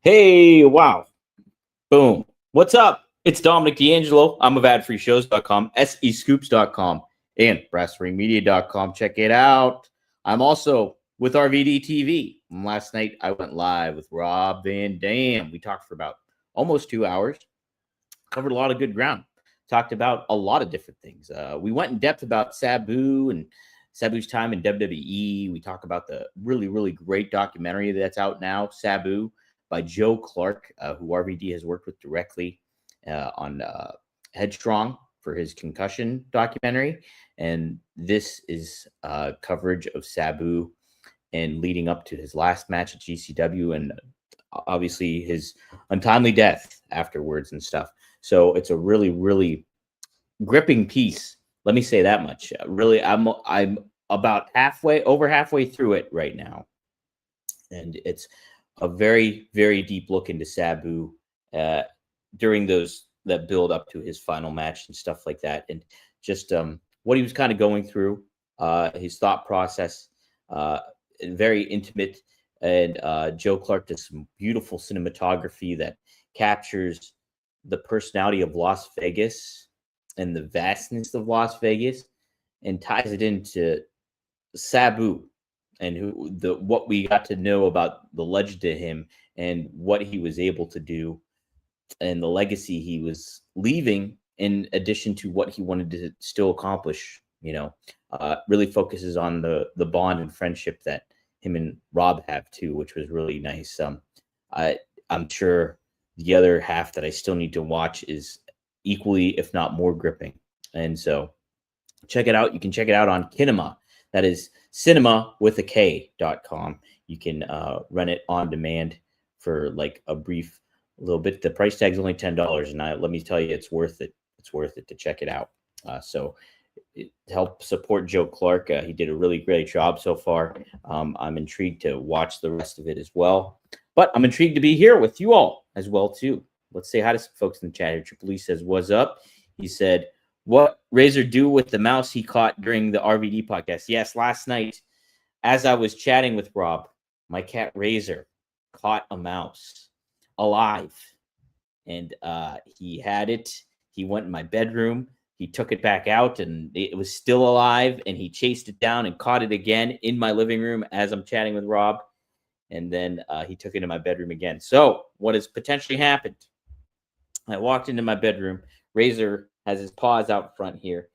Hey, wow. Boom. What's up? It's Dominic D'Angelo. I'm of adfreeshows.com, SEScoops.com, and brassringmedia.com. Check it out. I'm also with RVD TV. Last night, I went live with Rob Van Dam. We talked for about almost 2 hours, covered a lot of good ground, talked about a lot of different things. We went in depth about Sabu and Sabu's time in WWE. We talk about the really, really great documentary that's out now, Sabu, by Joe Clark, who RVD has worked with directly on Headstrong for his concussion documentary. And this is coverage of Sabu and leading up to his last match at GCW and obviously his untimely death afterwards and stuff. So it's a really, really gripping piece. Let me say that much. Really, I'm about over halfway through it right now. And it's a very, very deep look into Sabu during that build up to his final match and stuff like that. And just what he was kind of going through, his thought process, very intimate. And Joe Clark does some beautiful cinematography that captures the personality of Las Vegas and the vastness of Las Vegas and ties it into Sabu and what we got to know about the legend to him and what he was able to do and the legacy he was leaving in addition to what he wanted to still accomplish, really focuses on the bond and friendship that him and Rob have too, which was really nice. I'm sure the other half that I still need to watch is equally, if not more gripping. And so check it out. You can check it out on Kinema. That is cinema with a K.com. You can rent it on demand for like a brief little bit. The price tag is only $10. And let me tell you, it's worth it. It's worth it to check it out. So help support Joe Clark. He did a really great job so far. I'm intrigued to watch the rest of it as well. But I'm intrigued to be here with you all as well, too. Let's say hi to some folks in the chat here. Triple E says, what's up? He said, what Razor do with the mouse he caught during the RVD podcast? Yes, last night, as I was chatting with Rob, my cat Razor caught a mouse alive. And he had it. He went in my bedroom. He took it back out, and it was still alive. And he chased it down and caught it again in my living room as I'm chatting with Rob. And then he took it in my bedroom again. So what has potentially happened? I walked into my bedroom. Razor has his paws out front here.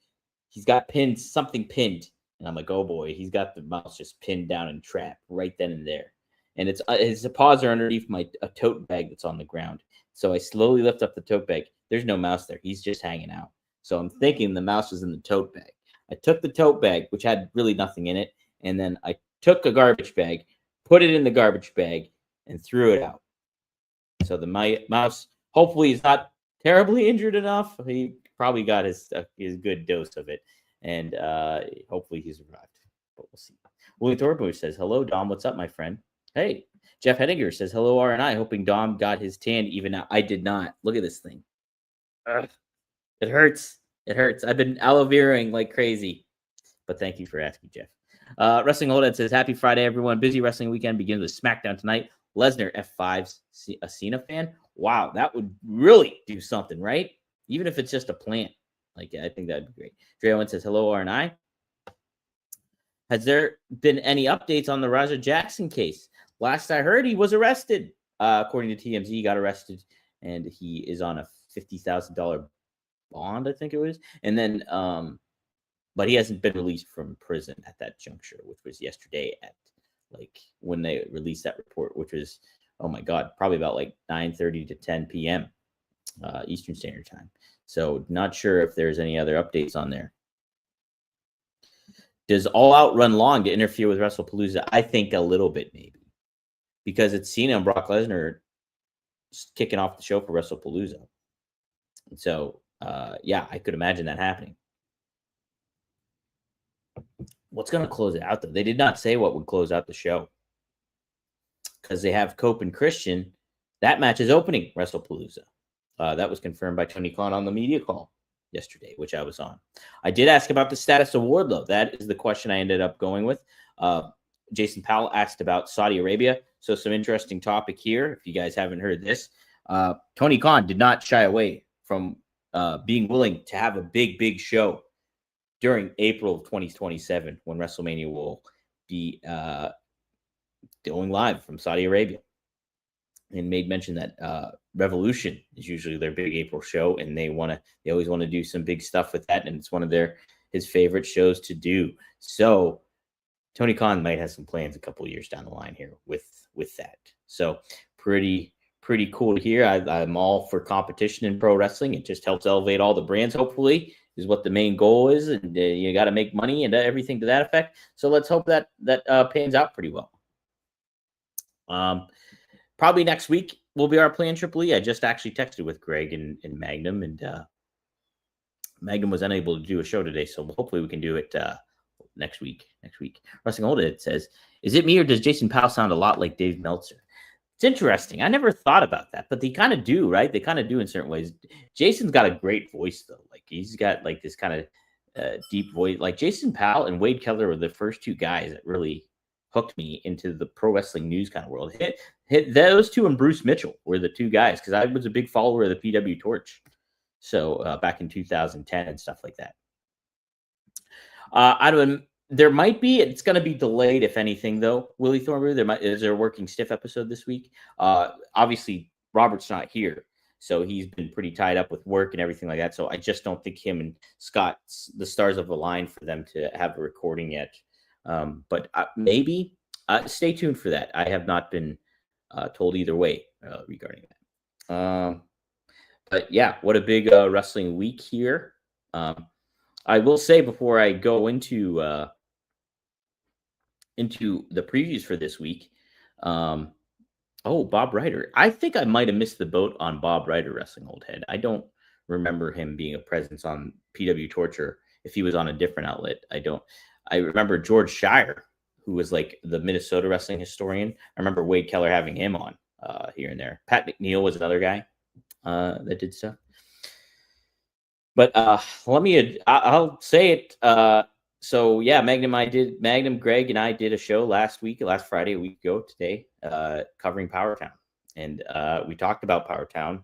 He's got something pinned. And I'm like, oh boy, he's got the mouse just pinned down and trapped right then and there. And his paws are underneath a tote bag that's on the ground. So I slowly lift up the tote bag. There's no mouse there. He's just hanging out. So I'm thinking the mouse was in the tote bag. I took the tote bag, which had really nothing in it. And then I took a garbage bag, put it in the garbage bag, and threw it out. So the mouse hopefully is not terribly injured enough. He probably got his good dose of it, and hopefully he survived. But we'll see. William Thorpe says, hello, Dom. What's up, my friend? Hey. Jeff Hedinger says, hello, R&I. Hoping Dom got his tan even out. I did not. Look at this thing. Ugh. It hurts. It hurts. I've been aloe veraing like crazy. But thank you for asking, Jeff. Wrestling Holdhead says, happy Friday, everyone. Busy wrestling weekend begins with SmackDown tonight. Lesnar, F5's a Cena fan. Wow, that would really do something, right? Even if it's just a plant. I think that'd be great. Dre Owen says, hello, R&I. Has there been any updates on the Raja Jackson case? Last I heard, he was arrested. According to TMZ, he got arrested, and he is on a $50,000 bond, I think it was. And then, but he hasn't been released from prison at that juncture, which was yesterday at when they released that report, which was, oh my God, probably about 9:30 to 10 p.m. Eastern Standard Time. So not sure if there's any other updates on there. Does All Out run long to interfere with WrestlePalooza? I think a little bit, maybe. Because it's Cena and Brock Lesnar kicking off the show for WrestlePalooza. And so, yeah, I could imagine that happening. What's going to close it out, though? They did not say what would close out the show. Because they have Cope and Christian. That match is opening WrestlePalooza. That was confirmed by Tony Khan on the media call yesterday, which I was on. I did ask about the status of Wardlow. That is the question I ended up going with. Jason Powell asked about Saudi Arabia. So some interesting topic here. If you guys haven't heard this, Tony Khan did not shy away from being willing to have a big show during April of 2027 when WrestleMania will be going live from Saudi Arabia. And made mention that Revolution is usually their big April show, and they always want to do some big stuff with that, and it's one of his favorite shows to do. So Tony Khan might have some plans a couple of years down the line here with that. So pretty cool to hear. I'm all for competition in pro wrestling. It just helps elevate all the brands, hopefully, is what the main goal is. And you got to make money and everything to that effect. So let's hope that pans out pretty well. Probably next week will be our plan, Triple E. I just actually texted with Greg and Magnum, and Magnum was unable to do a show today. So hopefully we can do it next week. Wrestling Hold It says, is it me or does Jason Powell sound a lot like Dave Meltzer? It's interesting. I never thought about that, but they kind of do, right? They kind of do in certain ways. Jason's got a great voice, though. Like, he's got like this kind of deep voice. Like, Jason Powell and Wade Keller were the first two guys that really hooked me into the pro wrestling news kind of world. Hit those two, and Bruce Mitchell were the two guys, because I was a big follower of the PW Torch. So back in 2010 and stuff like that. There might be, it's going to be delayed, if anything, though. Willie Thornberry, is there a working stiff episode this week? Obviously, Robert's not here, so he's been pretty tied up with work and everything like that. So I just don't think him and Scott, the stars of the line for them to have a recording yet. But maybe stay tuned for that. I have not been told either way regarding that. But yeah, what a big wrestling week here. I will say before I go into the previews for this week, Bob Ryder. I think I might have missed the boat on Bob Ryder wrestling Old Head. I don't remember him being a presence on PW Torture. If he was on a different outlet, I remember George Shire, who was like the Minnesota wrestling historian. I remember Wade Keller having him on here and there. Pat McNeil was another guy that did stuff. But I'll say it. So yeah, Magnum, Greg, and I did a show last Friday, a week ago today, covering Powertown. And we talked about Powertown.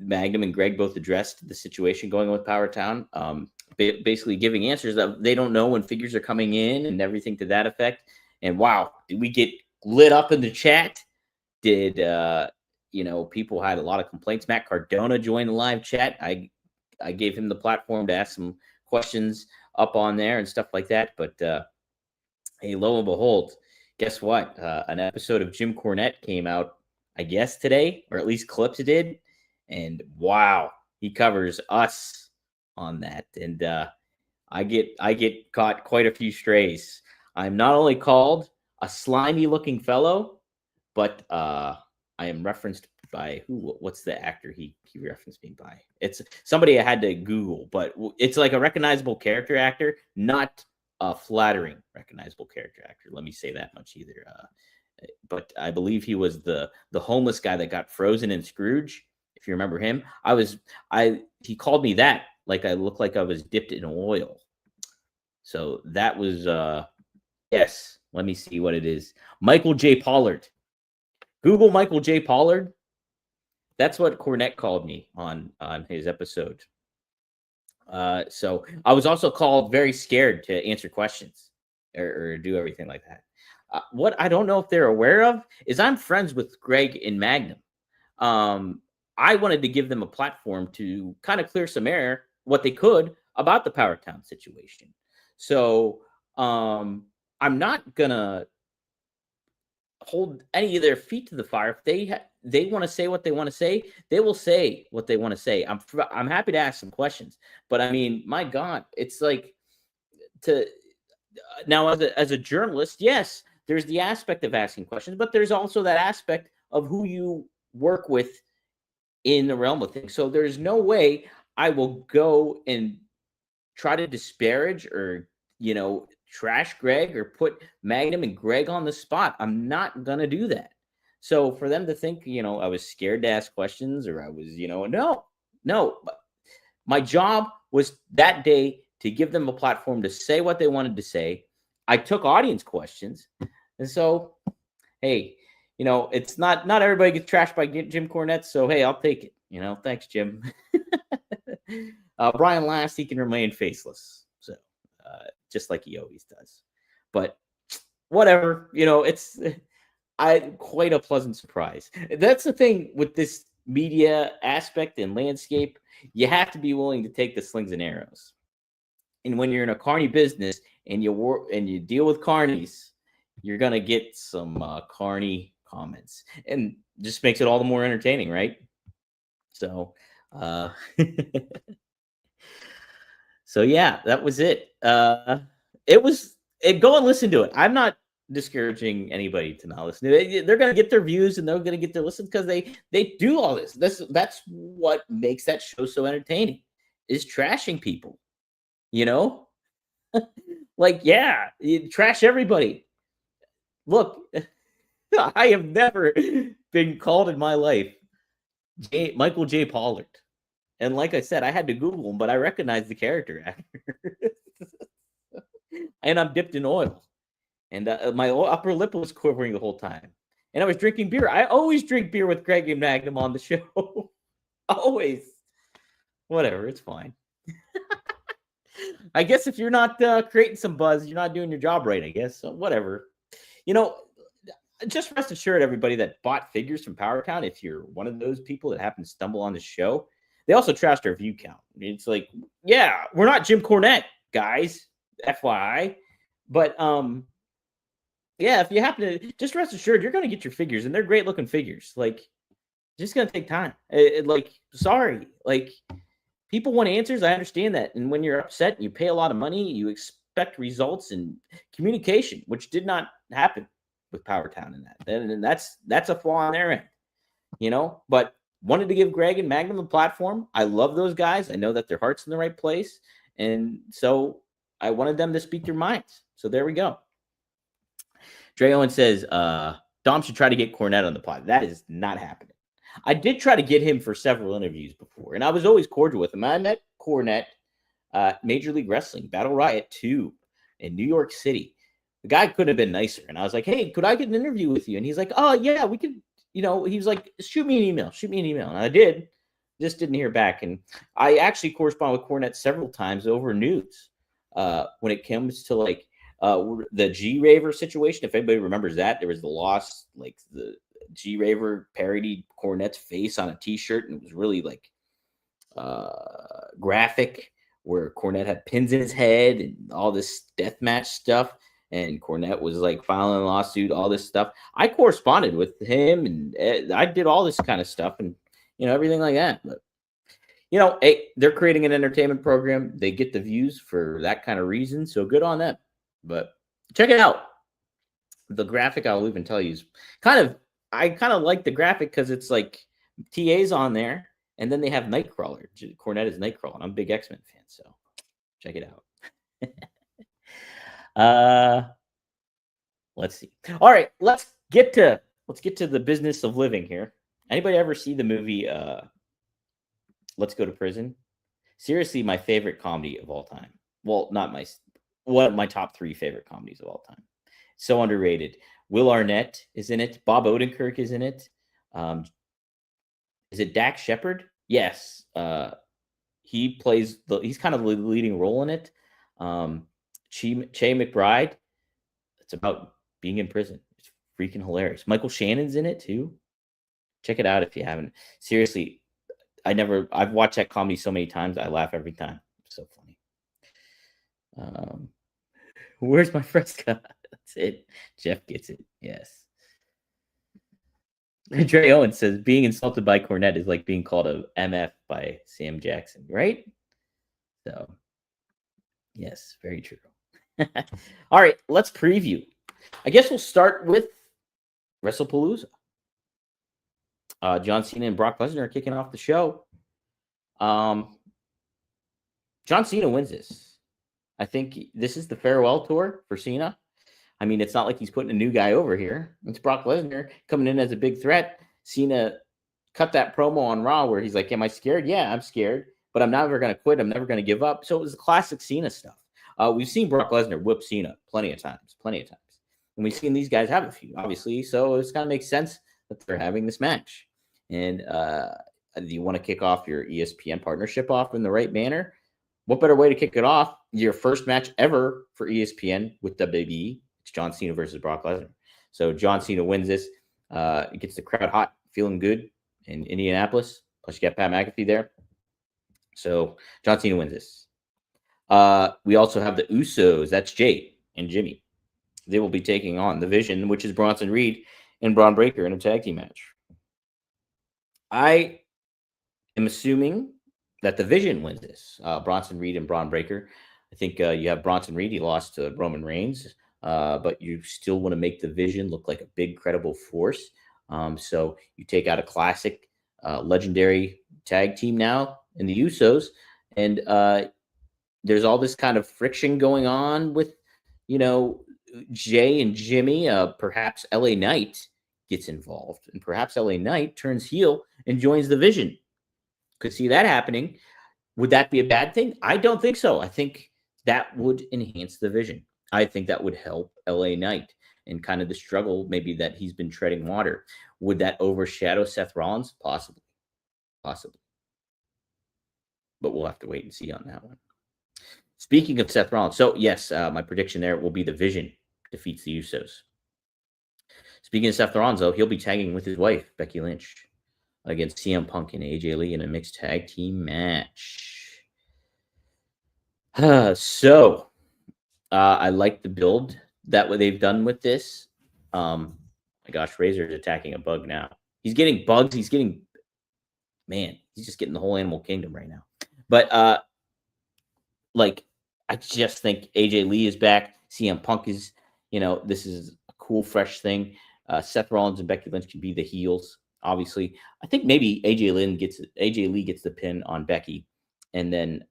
Magnum and Greg both addressed the situation going on with Powertown. Basically giving answers that they don't know when figures are coming in and everything to that effect. And wow, did we get lit up in the chat? Did people had a lot of complaints. Matt Cardona joined the live chat. I gave him the platform to ask some questions up on there and stuff like that. But hey, lo and behold, guess what? An episode of Jim Cornette came out, I guess today, or at least clips did. And wow, he covers us on that. And I get caught quite a few strays. I'm not only called a slimy looking fellow, but I am referenced by what's the actor he referenced me by? It's somebody I had to Google, but it's like a recognizable character actor, not a flattering recognizable character actor. Let me say that much either. But I believe he was the homeless guy that got frozen in Scrooge. If you remember him, he called me that, like I looked like I was dipped in oil. So that was yes. Let me see what it is. Michael J. Pollard. Google Michael J. Pollard. That's what Cornette called me on his episode. So I was also called very scared to answer questions or do everything like that. What I don't know if they're aware of is I'm friends with Greg and Magnum. I wanted to give them a platform to kind of clear some air, what they could, about the Powertown situation. So I'm not going to hold any of their feet to the fire. If they want to say what they want to say, they will say what they want to say. I'm happy to ask some questions, but I mean, my God, it's like now as a journalist, yes, there's the aspect of asking questions, but there's also that aspect of who you work with in the realm of things. So there's no way I will go and try to disparage or, trash Greg or put Magnum and Greg on the spot. I'm not going to do that. So for them to think, I was scared to ask questions or I was, no. My job was that day to give them a platform to say what they wanted to say. I took audience questions. And so hey, it's not everybody gets trashed by Jim Cornette, so hey, I'll take it. Thanks, Jim. Brian Last, he can remain faceless, so just like he always does. But whatever, it's quite a pleasant surprise. That's the thing with this media aspect and landscape. You have to be willing to take the slings and arrows. And when you're in a carny business and you deal with carnies, you're gonna get some carny comments, and just makes it all the more entertaining, right? So, so yeah, that was it. Go and listen to it. I'm not discouraging anybody to not listen. They're gonna get their views and they're gonna get their listens because they do all this. That's what makes that show so entertaining, is trashing people. Like, yeah, you trash everybody. Look, I have never been called in my life Michael J. Pollard. And like I said, I had to Google him, but I recognized the character actor. And I'm dipped in oil. And my upper lip was quivering the whole time. And I was drinking beer. I always drink beer with Greg and Magnum on the show. Always. Whatever, it's fine. I guess if you're not creating some buzz, you're not doing your job right, I guess. So whatever. Just rest assured, everybody that bought figures from Powertown, if you're one of those people that happen to stumble on the show, they also trashed our view count. It's like, yeah, we're not Jim Cornette, guys, FYI. But yeah, if you happen to, just rest assured, you're going to get your figures, and they're great looking figures. Like, just going to take time. Sorry. Like, people want answers. I understand that. And when you're upset and you pay a lot of money, you expect results and communication, which did not happen with Powertown in that. And that's a flaw on their end, but wanted to give Greg and Magnum a platform. I love those guys. I know that their heart's in the right place. And so I wanted them to speak their minds. So there we go. Dre Owen says, Dom should try to get Cornette on the pod. That is not happening. I did try to get him for several interviews before, and I was always cordial with him. I met Cornette Major League Wrestling, Battle Riot 2 in New York City. The guy could have been nicer. And I was like, hey, could I get an interview with you? And he's like, oh, yeah, we could, he was like, shoot me an email. And I did. Just didn't hear back. And I actually corresponded with Cornette several times over news when it comes to like the G-Raver situation. If anybody remembers that, there was the loss, like the G-Raver parodied Cornette's face on a T-shirt, and it was really like graphic, where Cornette had pins in his head and all this deathmatch stuff. And Cornette was like filing a lawsuit, all this stuff. I corresponded with him, and I did all this kind of stuff, and everything like that. But hey, they're creating an entertainment program. They get the views for that kind of reason, so good on them. But check it out. The graphic, I'll even tell you, is I kind of like the graphic because it's like TA's on there, and then they have Nightcrawler. Cornette is Nightcrawler. I'm a big X-Men fan, so check it out. Let's see. All right, let's get to the business of living here. Anybody ever see the movie Let's Go to Prison? Seriously, my favorite comedy of all time. Well, not one of my top 3 favorite comedies of all time. So underrated. Will Arnett is in it. Bob Odenkirk is in it. Is it Dax Shepard? Yes. He plays he's kind of the leading role in it. Che McBride. It's about being in prison. It's freaking hilarious. Michael Shannon's in it too. Check it out if you haven't. Seriously, I've watched that comedy so many times. I laugh every time. It's so funny. Where's my Fresca? That's it. Jeff gets it. Yes. Dre Owen says being insulted by Cornette is like being called a MF by Sam Jackson, right? So, yes, very true. All right, let's preview. I guess we'll start with WrestlePalooza. John Cena and Brock Lesnar are kicking off the show. John Cena wins this. I think this is the farewell tour for Cena. I mean, it's not like he's putting a new guy over here. It's Brock Lesnar coming in as a big threat. Cena cut that promo on Raw where he's like, am I scared? Yeah, I'm scared, but I'm never going to quit. I'm never going to give up. So it was classic Cena stuff. We've seen Brock Lesnar whip Cena plenty of times. And we've seen these guys have a feud, obviously. So it's kind of makes sense that they're having this match. And you want to kick off your ESPN partnership off in the right manner. What better way to kick it off? Your first match ever for ESPN with WWE. It's John Cena versus Brock Lesnar. So John Cena wins this. It gets the crowd hot, feeling good in Indianapolis. Plus you got Pat McAfee there. So John Cena wins this. We also have the Usos. That's Jay and Jimmy. They will be taking on the Vision, which is Bronson Reed and Braun Breaker in a tag team match. I am assuming that the Vision wins this. Bronson Reed and Braun Breaker. I think you have Bronson Reed. He lost to Roman Reigns, but you still want to make the Vision look like a big, credible force. So you take out a classic, legendary tag team now in the Usos, and there's all this kind of friction going on with, Jay and Jimmy. Perhaps LA Knight gets involved, and perhaps LA Knight turns heel and joins the Vision. Could see that happening. Would that be a bad thing? I don't think so. I think that would enhance the Vision. I think that would help LA Knight and kind of the struggle maybe that he's been treading water. Would that overshadow Seth Rollins? Possibly. But we'll have to wait and see on that one. Speaking of Seth Rollins, so yes, my prediction there will be the Vision defeats the Usos. Speaking of Seth Rollins, though, he'll be tagging with his wife, Becky Lynch, against CM Punk and AJ Lee in a mixed tag team match. So I like the build that what they've done with this. My gosh, Razor's attacking a bug now. He's getting bugs. He's just getting the whole animal kingdom right now. But I just think AJ Lee is back. CM Punk is, this is a cool, fresh thing. Seth Rollins and Becky Lynch can be the heels. Obviously, I think maybe AJ Lee gets the pin on Becky, and then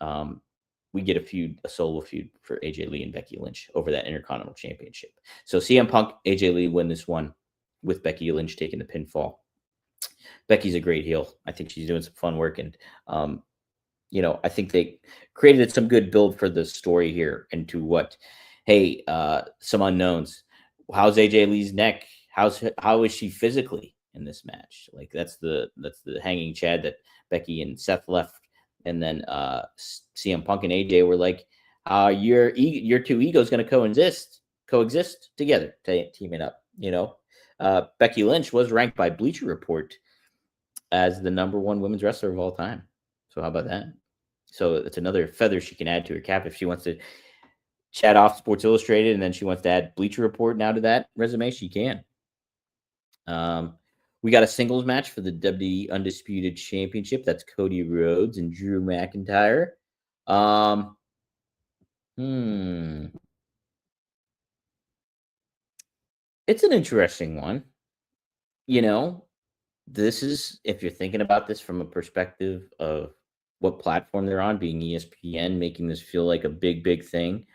we get a solo feud for AJ Lee and Becky Lynch over that Intercontinental Championship. So CM Punk, AJ Lee win this one with Becky Lynch taking the pinfall. Becky's a great heel. I think she's doing some fun work, and I think they created some good build for the story here into what, hey, some unknowns. How's AJ Lee's neck? How is she physically in this match? Like that's the hanging chad that Becky and Seth left, and then CM Punk and AJ were like, your two egos going to coexist together, teaming up. Becky Lynch was ranked by Bleacher Report as the #1 women's wrestler of all time. So how about that? So it's another feather she can add to her cap if she wants to chat off Sports Illustrated and then she wants to add Bleacher Report now to that resume, she can. We got a singles match for the WWE Undisputed Championship. That's Cody Rhodes and Drew McIntyre. It's an interesting one. This is, if you're thinking about this from a perspective of what platform they're on, being ESPN, making this feel like a big, big thing.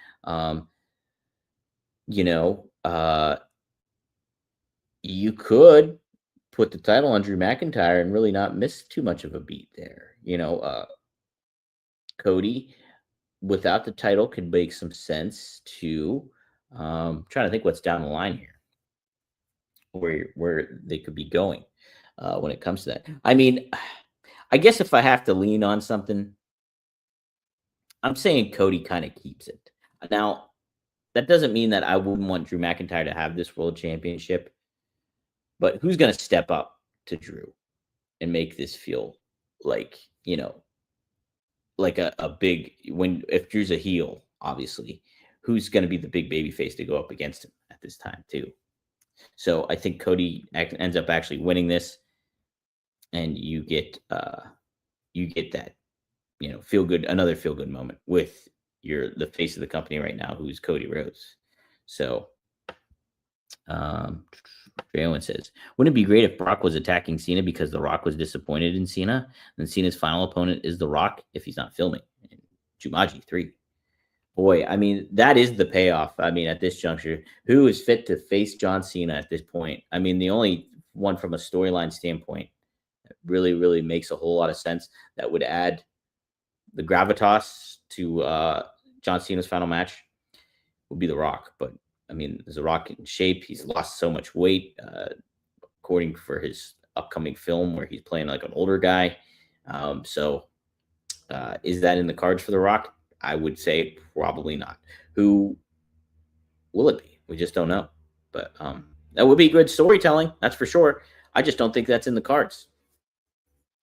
You could put the title on Drew McIntyre and really not miss too much of a beat there. Cody, without the title, could make some sense too. Trying to think what's down the line here, where they could be going when it comes to that. I mean, I guess if I have to lean on something, I'm saying Cody kind of keeps it. Now, that doesn't mean that I wouldn't want Drew McIntyre to have this world championship, but who's going to step up to Drew and make this feel like, like a big, if Drew's a heel, obviously, who's going to be the big baby face to go up against him at this time too? So I think Cody ends up actually winning this, and you get that, another feel good moment with the face of the company right now, who's Cody Rhodes. So, Owen says, wouldn't it be great if Brock was attacking Cena because The Rock was disappointed in Cena, and Cena's final opponent is The Rock if he's not filming in Jumanji 3? Boy, I mean, that is the payoff. I mean, at this juncture, who is fit to face John Cena at this point? I mean, the only one from a storyline standpoint that really, really makes a whole lot of sense that would add the gravitas to John Cena's final match would be The Rock. But I mean, is The Rock in shape? He's lost so much weight, according for his upcoming film where he's playing like an older guy. Is that in the cards for The Rock? I would say probably not. Who will it be? We just don't know. But that would be good storytelling, that's for sure. I just don't think that's in the cards.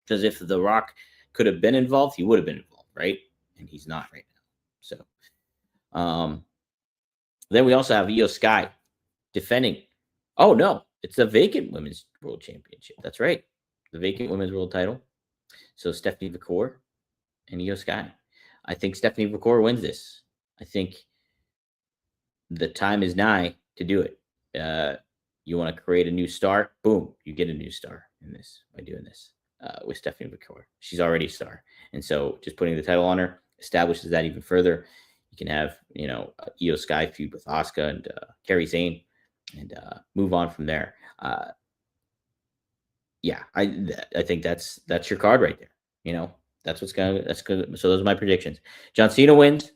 Because if The Rock could have been involved, he would have been involved, right? And he's not right now. So, then we also have Io Sky defending. Oh no, it's the vacant women's world championship. That's right, the vacant women's world title. So Stephanie Vacour and Io Sky. I think Stephanie Vacour wins this. I think the time is nigh to do it. You want to create a new star? Boom, you get a new star in this by doing this with Stephanie Vacour. She's already a star, and so just putting the title on her establishes that even further. You can have Io Sky feud with Asuka and Kairi Sane, and move on from there. Yeah, I think that's your card right there. That's good. So those are my predictions. John Cena wins.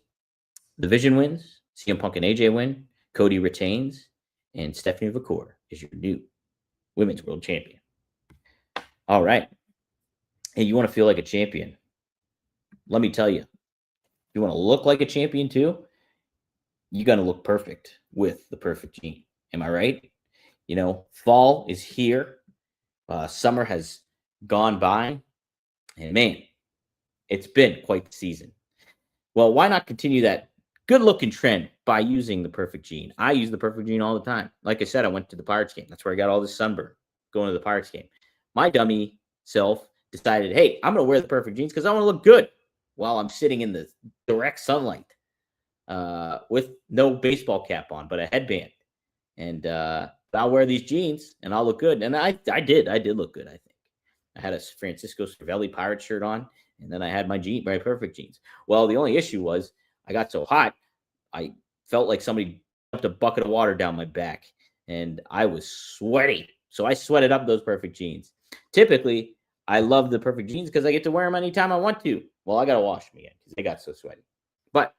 The Vision wins. CM Punk and AJ win. Cody retains. And Stephanie Vacour is your new Women's World Champion. All right. Hey, you want to feel like a champion? Let me tell you. You want to look like a champion too? You got to look perfect with the perfect gene. Am I right? Fall is here. Summer has gone by. And man, it's been quite the season. Well, why not continue that good-looking trend by using the perfect gene? I use the perfect gene all the time. Like I said, I went to the Pirates game. That's where I got all this sunburn, going to the Pirates game. My dummy self decided, hey, I'm going to wear the perfect jeans because I want to look good while I'm sitting in the direct sunlight with no baseball cap on, but a headband. And I'll wear these jeans and I'll look good. And I did look good, I think. I had a Francisco Cervelli Pirate shirt on, and then I had my perfect jeans. Well, the only issue was I got so hot, I felt like somebody dumped a bucket of water down my back, and I was sweaty. So I sweated up those perfect jeans. Typically, I love the perfect jeans because I get to wear them anytime I want to. Well, I got to wash them again because they got so sweaty. But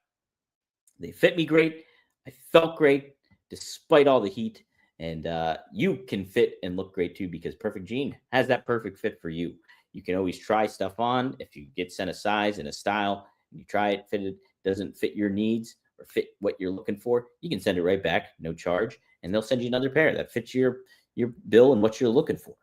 they fit me great. I felt great despite all the heat. And you can fit and look great too because Perfect Jean has that perfect fit for you. You can always try stuff on. If you get sent a size and a style, and you try it, doesn't fit your needs or fit what you're looking for, you can send it right back, no charge, and they'll send you another pair that fits your bill and what you're looking for.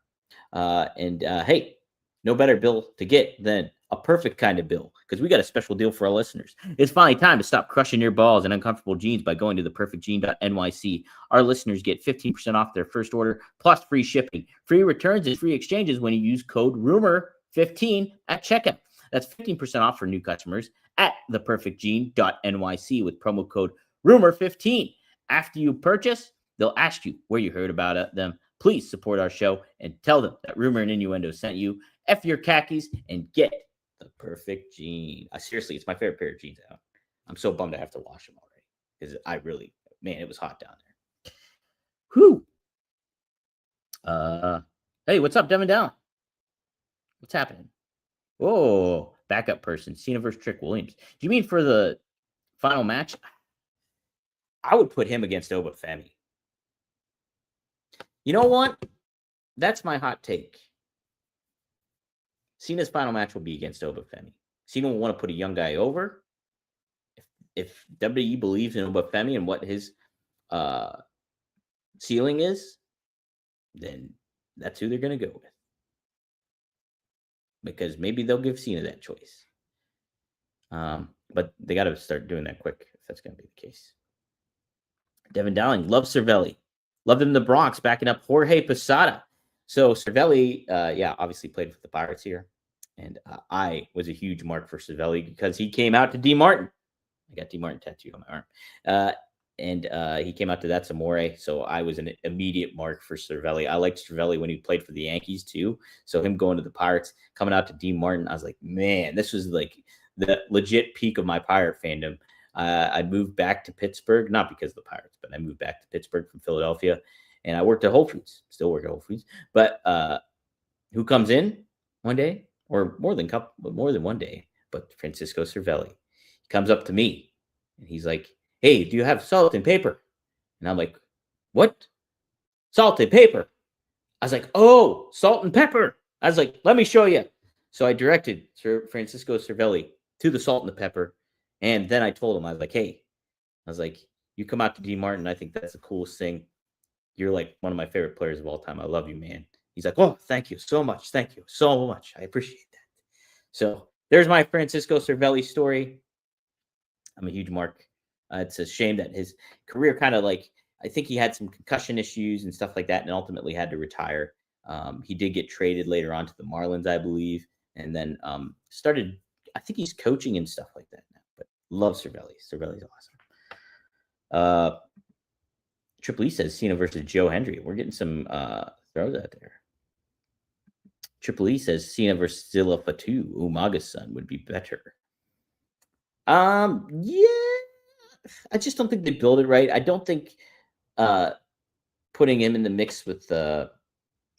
Hey, no better bill to get than a perfect kind of bill, because we got a special deal for our listeners. It's finally time to stop crushing your balls in uncomfortable jeans by going to theperfectjean.nyc. Our listeners get 15% off their first order, plus free shipping, free returns, and free exchanges when you use code RUMOR15 at checkout. That's 15% off for new customers at theperfectjean.nyc with promo code RUMOR15. After you purchase, they'll ask you where you heard about them. Please support our show and tell them that Rumor and Innuendo sent you. F your khakis and get the perfect jean. Seriously, it's my favorite pair of jeans out. I'm so bummed I have to wash them already because it was hot down there. Whew. Hey, what's up, Devin Down? What's happening? Oh, backup person, Cena versus Trick Williams. Do you mean for the final match? I would put him against Oba Femi. You know what? That's my hot take. Cena's final match will be against Oba Femi. Cena will want to put a young guy over. If WWE believes in Oba Femi and what his ceiling is, then that's who they're going to go with. Because maybe they'll give Cena that choice. But they got to start doing that quick if that's going to be the case. Devin Dowling loves Cervelli. Loved him in the Bronx, backing up Jorge Posada. So Cervelli, obviously played for the Pirates here. And I was a huge mark for Cervelli because he came out to D. Martin. I got D. Martin tattooed on my arm. And he came out to That's Amore. So I was an immediate mark for Cervelli. I liked Cervelli when he played for the Yankees too. So him going to the Pirates, coming out to D. Martin, I was like, man, this was like the legit peak of my Pirate fandom. I moved back to Pittsburgh, not because of the Pirates, but I moved back to Pittsburgh from Philadelphia. And I worked at Whole Foods, still work at Whole Foods. But who comes in one day, or more than one day, but Francisco Cervelli. He comes up to me and he's like, hey, do you have salt and paper? And I'm like, what? Salt and pepper. I was like, oh, salt and pepper. I was like, let me show you. So I directed Sir Francisco Cervelli to the salt and the pepper. And then I told him, I was like, hey, I was like, you come out to D Martin. I think that's the coolest thing. You're like one of my favorite players of all time. I love you, man. He's like, oh, thank you so much. Thank you so much. I appreciate that. So there's my Francisco Cervelli story. I'm a huge Mark. It's a shame that his career kind of like, I think he had some concussion issues and stuff like that, and ultimately had to retire. He did get traded later on to the Marlins, I believe, and then started. I think he's coaching and stuff like that now. But love Cervelli. Cervelli's awesome. Triple E says Cena versus Joe Hendry. We're getting some throws out there. Triple E says Cena versus Zilla Fatu. Umaga's son would be better. Yeah. I just don't think they build it right. I don't think putting him in the mix with the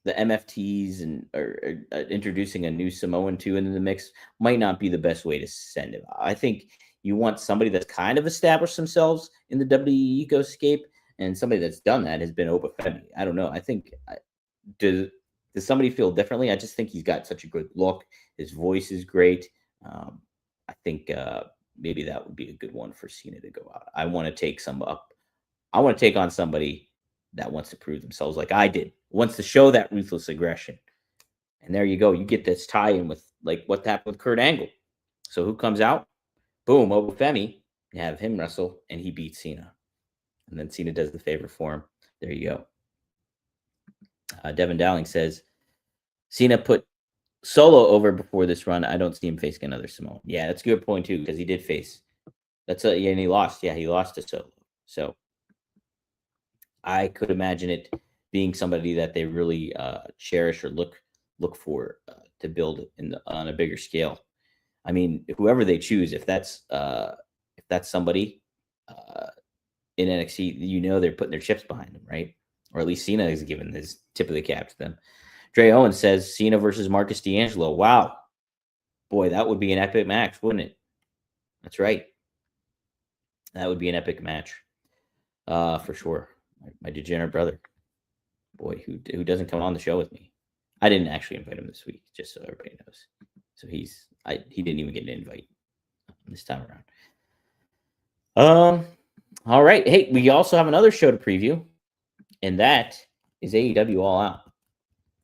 MFTs and or introducing a new Samoan too into the mix might not be the best way to send him. I think you want somebody that's kind of established themselves in the WWE ecoscape, and somebody that's done that has been Obafemi. I don't know. I think does somebody feel differently? I just think he's got such a good look. His voice is great. I think maybe that would be a good one for Cena to go out. I want to take I want to take on somebody that wants to prove themselves like I did, wants to show that ruthless aggression. And there you go. You get this tie-in with like what happened with Kurt Angle. So who comes out? Boom, Obafemi. You have him wrestle, and he beats Cena. And then Cena does the favor for him. There you go. Devin Dowling says, Cena put Solo over before this run. I don't see him facing another Samoan. Yeah, that's a good point too, because he did face. And he lost. Yeah, he lost to Solo. So I could imagine it being somebody that they really cherish or look for to build on a bigger scale. I mean, whoever they choose, if that's somebody in NXT, they're putting their chips behind them, right? Or at least Cena is giving his tip of the cap to them. Dre Owens says Cena versus Marcus D'Angelo. Wow, boy, that would be an epic match, wouldn't it? That's right. That would be an epic match, for sure. My degenerate brother, boy, who doesn't come on the show with me. I didn't actually invite him this week, just so everybody knows. So he didn't even get an invite this time around. All right. Hey, we also have another show to preview, and that is AEW All Out.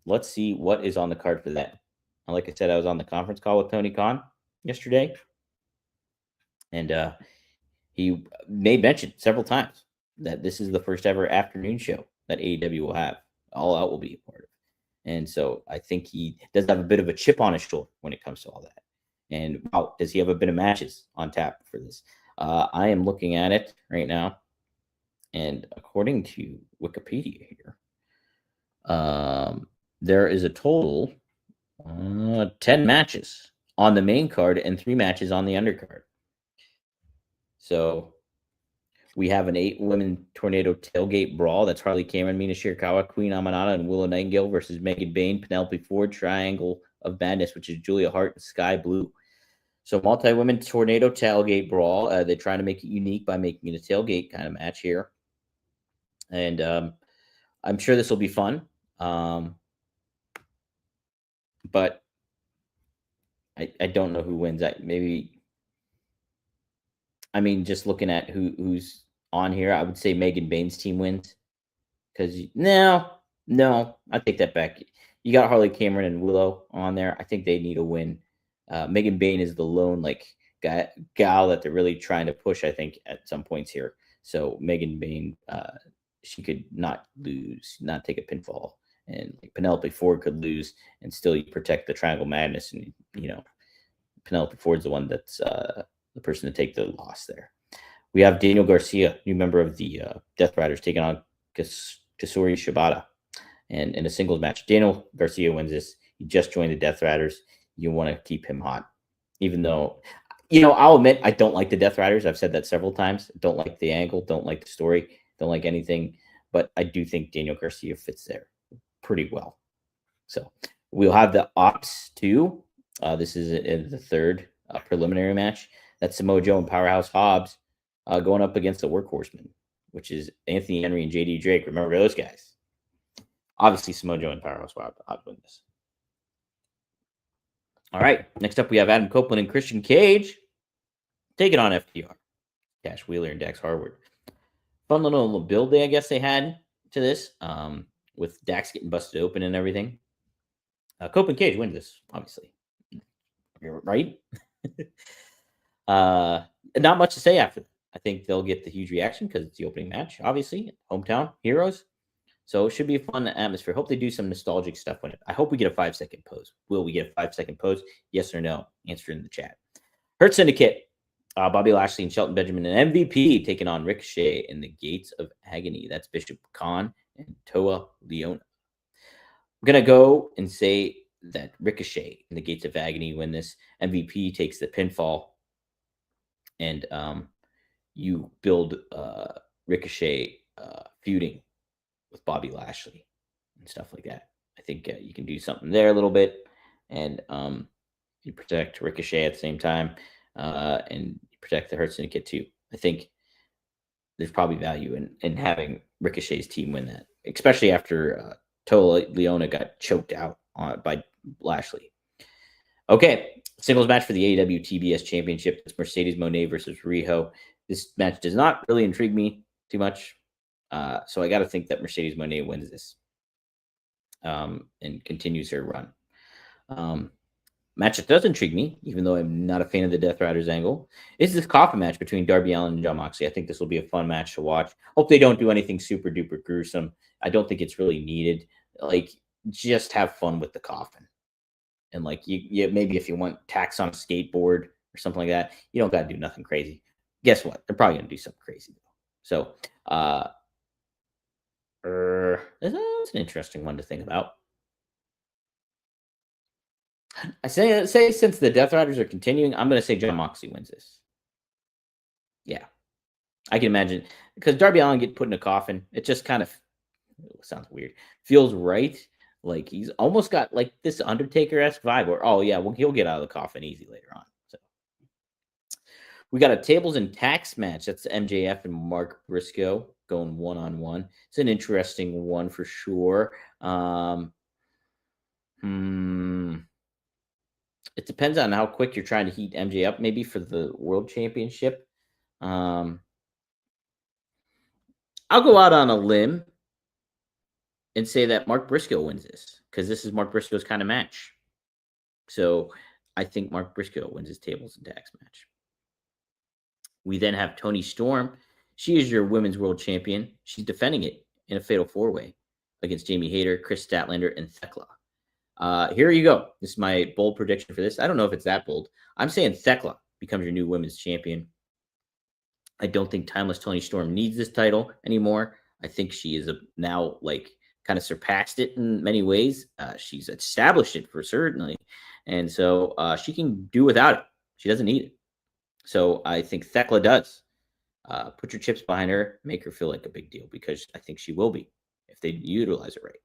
Let's see what is on the card for that. Like I said, I was on the conference call with Tony Khan yesterday, and he made mention several times that this is the first ever afternoon show that AEW will have. All Out will be a part of. And so I think he does have a bit of a chip on his shoulder when it comes to all that. And wow, does he have a bit of matches on tap for this? I am looking at it right now. And according to Wikipedia here, there is a total 10 matches on the main card and 3 matches on the undercard. So we have an 8-women tornado tailgate brawl. That's Harley Cameron, Mina Shirakawa, Queen Amanada, and Willow Nightingale versus Megan Bayne, Penelope Ford, Triangle of Madness, which is Julia Hart and Sky Blue. So multi-women tornado tailgate brawl. They're trying to make it unique by making it a tailgate kind of match here. And I'm sure this will be fun. But I don't know who wins. Just looking at who's on here, I would say Megan Bayne's team wins. Because no, I take that back. You got Harley Cameron and Willow on there. I think they need a win. Megan Bayne is the lone gal that they're really trying to push, I think, at some points here. So Megan Bayne, she could not lose, not take a pinfall, and Penelope Ford could lose and still protect the Triangle Madness. And Penelope Ford's the one that's the person to take the loss there. We have Daniel Garcia, new member of the Death Riders, taking on Katsuyori Shibata, and in a singles match, Daniel Garcia wins this. He just joined the Death Riders. You want to keep him hot, even though, I'll admit I don't like the Death Riders. I've said that several times. Don't like the angle, don't like the story, don't like anything. But I do think Daniel Garcia fits there pretty well. So we'll have the Ops 2. This is the third preliminary match. That's Samoa Joe and Powerhouse Hobbs going up against the Workhorsemen. which is Anthony Henry and JD Drake. Remember those guys? Obviously, Samoa Joe and Powerhouse I'd win this. All right. Next up, we have Adam Copeland and Christian Cage taking on FTR. Cash Wheeler and Dax Harwood. Fun little build I guess they had to this, with Dax getting busted open and everything. Copeland Cage wins this, obviously. You're right. Not much to say after that. I think they'll get the huge reaction because it's the opening match, obviously. Hometown heroes. So it should be a fun atmosphere. Hope they do some nostalgic stuff with it. I hope we get a 5-second pose. Will we get a 5-second pose? Yes or no? Answer in the chat. Hurt Syndicate. Bobby Lashley and Shelton Benjamin and MVP taking on Ricochet in the Gates of Agony. That's Bishop Khan and Toa Leona. I'm going to go and say that Ricochet in the Gates of Agony win this. MVP takes the pinfall. And you build Ricochet feuding with Bobby Lashley and stuff like that. I think you can do something there a little bit. And you protect Ricochet at the same time. And protect the Hurt Syndicate too. I think there's probably value in having Ricochet's team win that, especially after Toa Leona got choked out by Lashley. Okay, singles match for the AEW TBS Championship. It's Mercedes Moné versus Riho. This match does not really intrigue me too much, so I got to think that Mercedes Moné wins this and continues her run. Match that does intrigue me, even though I'm not a fan of the Death Riders angle, is this coffin match between Darby Allin and Jon Moxley. I think this will be a fun match to watch. Hope they don't do anything super duper gruesome. I don't think it's really needed. Like, just have fun with the coffin. And like you maybe if you want tax on a skateboard or something like that, you don't got to do nothing crazy. Guess what? They're probably going to do something crazy. So that's an interesting one to think about. I say since the Death Riders are continuing, I'm going to say Jon Moxley wins this. Yeah. I can imagine. Because Darby Allin get put in a coffin, it just kind of sounds weird. Feels right. Like he's almost got like this Undertaker-esque vibe where, oh yeah, well, he'll get out of the coffin easy later on. So we got a tables and tax match. That's MJF and Mark Briscoe going one-on-one. It's an interesting one for sure. It depends on how quick you're trying to heat MJ up, maybe for the World Championship. I'll go out on a limb and say that Mark Briscoe wins this because this is Mark Briscoe's kind of match. So I think Mark Briscoe wins his tables and tax match. We then have Toni Storm. She is your women's world champion. She's defending it in a fatal 4-way against Jamie Hayter, Chris Statlander, and Thekla. Here you go. This is my bold prediction for this. I don't know if it's that bold. I'm saying Thekla becomes your new women's champion. I don't think Timeless Toni Storm needs this title anymore. I think she is now like kind of surpassed it in many ways. She's established it for certainly. And so she can do without it. She doesn't need it. So I think Thekla does. Put your chips behind her, make her feel like a big deal because I think she will be if they utilize it right.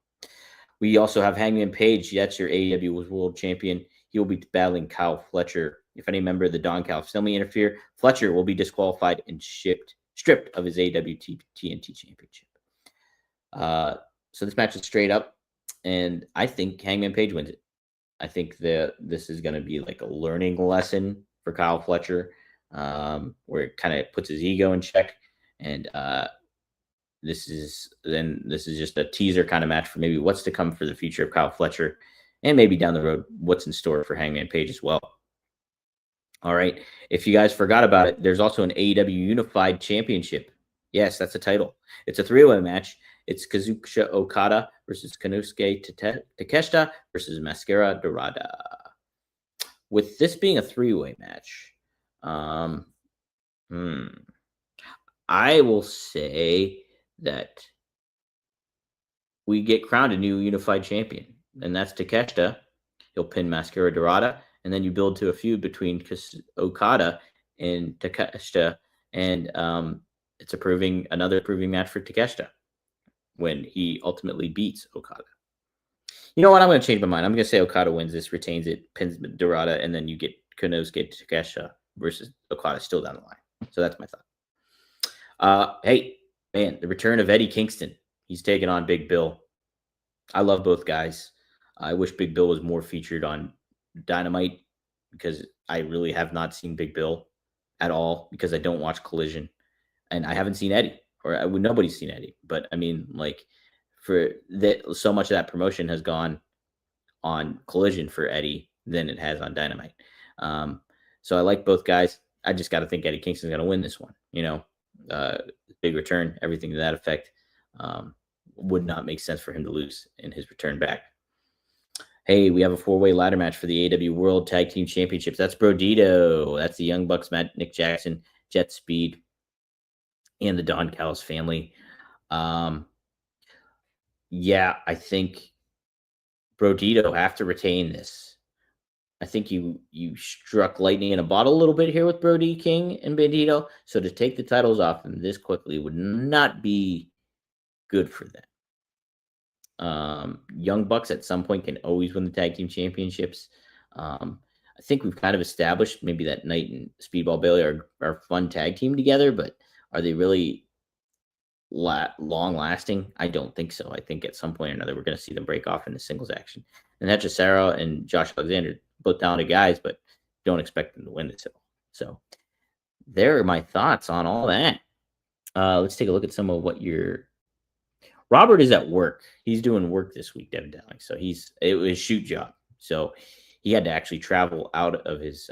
We also have Hangman Page. That's your AEW World Champion. He will be battling Kyle Fletcher. If any member of the Don Callis interfere, Fletcher will be disqualified and stripped of his AEW TNT Championship. So this match is straight up, and I think Hangman Page wins it. I think this is going to be like a learning lesson for Kyle Fletcher, where it kind of puts his ego in check, and this is just a teaser kind of match for maybe what's to come for the future of Kyle Fletcher, and maybe down the road what's in store for Hangman Page as well. All right, if you guys forgot about it, there's also an AEW Unified Championship. Yes, that's a title. It's a 3-way match. It's Kazuchika Okada versus Konosuke Takeshita versus Mascara Dorada. With this being a 3-way match, I will say that we get crowned a new unified champion, and that's Takeshita. He'll pin Mascara Dorada, and then you build to a feud between Okada and Takeshita, and it's another proving match for Takeshita when he ultimately beats Okada. You know what? I'm going to change my mind. I'm going to say Okada wins this, retains it, pins Dorada, and then you get Konosuke Takeshita versus Okada still down the line. So that's my thought. Hey, Man, the return of Eddie Kingston. He's taking on Big Bill. I love both guys. I wish Big Bill was more featured on Dynamite because I really have not seen Big Bill at all because I don't watch Collision and I haven't seen Eddie nobody's seen Eddie. But I mean, like for that, so much of that promotion has gone on Collision for Eddie than it has on Dynamite. So I like both guys. I just got to think Eddie Kingston's going to win this one. Big return, everything to that effect. Would not make sense for him to lose in his return back. Hey, we have a 4-way ladder match for the AEW World Tag Team Championships. That's Brodito. That's the Young Bucks, Nick Jackson, Jet Speed, and the Don Callis family. Yeah, I think Brodito have to retain this. I think you struck lightning in a bottle a little bit here with Brody King and Bandito. So to take the titles off them this quickly would not be good for them. Young Bucks at some point can always win the tag team championships. I think we've kind of established maybe that Knight and Speedball Bailey are a fun tag team together, but are they really long lasting? I don't think so. I think at some point or another we're going to see them break off in the singles action. And that's just Sarah and Josh Alexander, both talented guys, but don't expect them to win this at all. So there are my thoughts on all that. Let's take a look at some of what Robert is at work. He's doing work this week, Devin Dowling. So it was a shoot job. So he had to actually travel out of his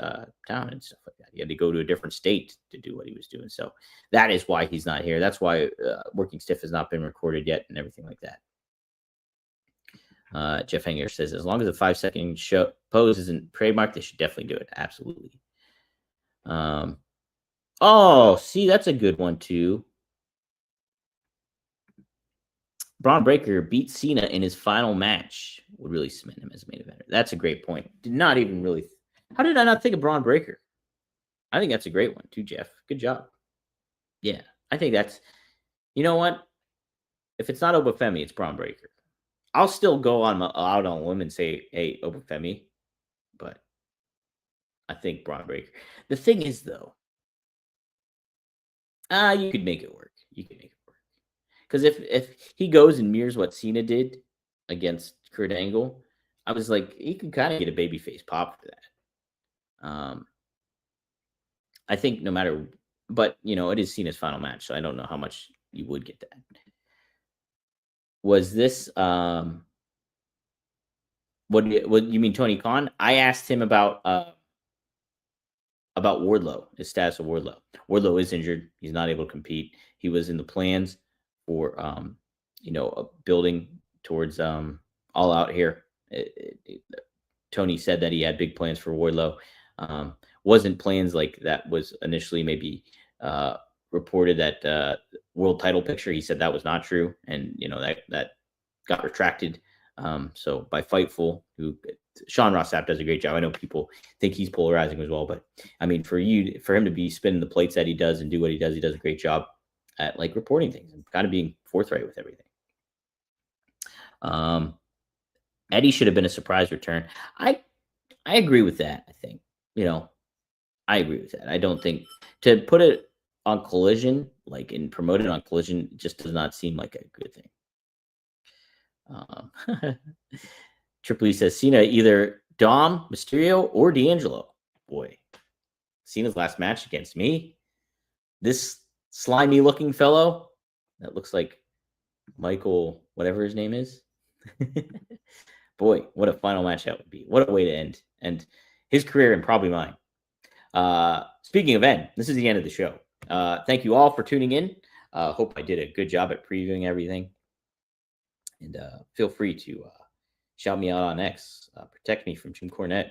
town and stuff like that. He had to go to a different state to do what he was doing. So that is why he's not here. That's why Working Stiff has not been recorded yet and everything like that. Jeff Hanger says, as long as the 5-second pose isn't trademarked, they should definitely do it. Absolutely. See, that's a good one too. Braun Breaker beat Cena in his final match. Would really cement him as a main eventer. That's a great point. Did not even really. How did I not think of Braun Breaker? I think that's a great one too, Jeff. Good job. Yeah, I think that's. You know what? If it's not Obafemi, it's Braun Breaker. I'll still go out on a limb and say, hey, Obafemi, but I think Braun Breaker. The thing is, though, you could make it work. You could make it work. Because if he goes and mirrors what Cena did against Kurt Angle, I was like, he could kind of get a babyface pop for that. I think no matter, but it is Cena's final match, so I don't know how much you would get that. Was this what you mean, Tony Khan? I asked him about Wardlow, his status of Wardlow. Wardlow is injured; he's not able to compete. He was in the plans for building towards All Out here. Tony said that he had big plans for Wardlow. Wasn't plans like that was initially maybe reported that world title picture. He said that was not true, and that got retracted. So by Fightful, who Sean Ross Sapp does a great job. I know people think he's polarizing as well, but I mean, for him to be spinning the plates that he does and do what he does a great job at like reporting things and kind of being forthright with everything. Eddie should have been a surprise return. I agree with that. I think I agree with that. I don't think to put it on Collision, like and promote it on Collision, just does not seem like a good thing. Triple E says Cena either Dom, Mysterio, or D'Angelo. Boy, Cena's last match against me. This slimy looking fellow that looks like Michael, whatever his name is. Boy, what a final match that would be. What a way to end his career and probably mine. Speaking of end, this is the end of the show. Thank you all for tuning in. Hope I did a good job at previewing everything. And feel free to shout me out on X. Protect me from Jim Cornette.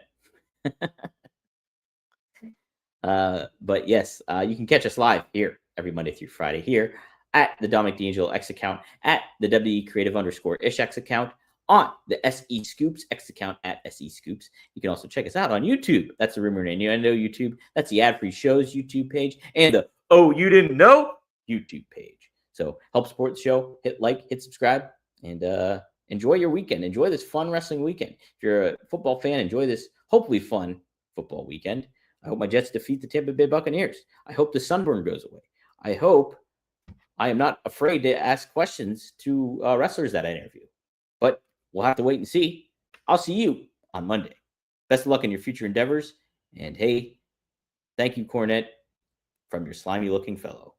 But yes, you can catch us live here every Monday through Friday here at the Dominic D'Angelo X account, at the WE Creative _ish X account, on the SE Scoops X account at SE Scoops. You can also check us out on YouTube. That's the Rumor and Innuendo YouTube. That's the Ad Free Shows YouTube page and the Oh You Didn't Know YouTube page. So help support the show. Hit like, hit subscribe, and enjoy your weekend. Enjoy this fun wrestling weekend. If you're a football fan, enjoy this hopefully fun football weekend. I hope my Jets defeat the Tampa Bay Buccaneers. I hope the sunburn goes away. I hope I am not afraid to ask questions to wrestlers that I interview. But we'll have to wait and see. I'll see you on Monday. Best of luck in your future endeavors. And hey, thank you, Cornette, from your slimy looking fellow.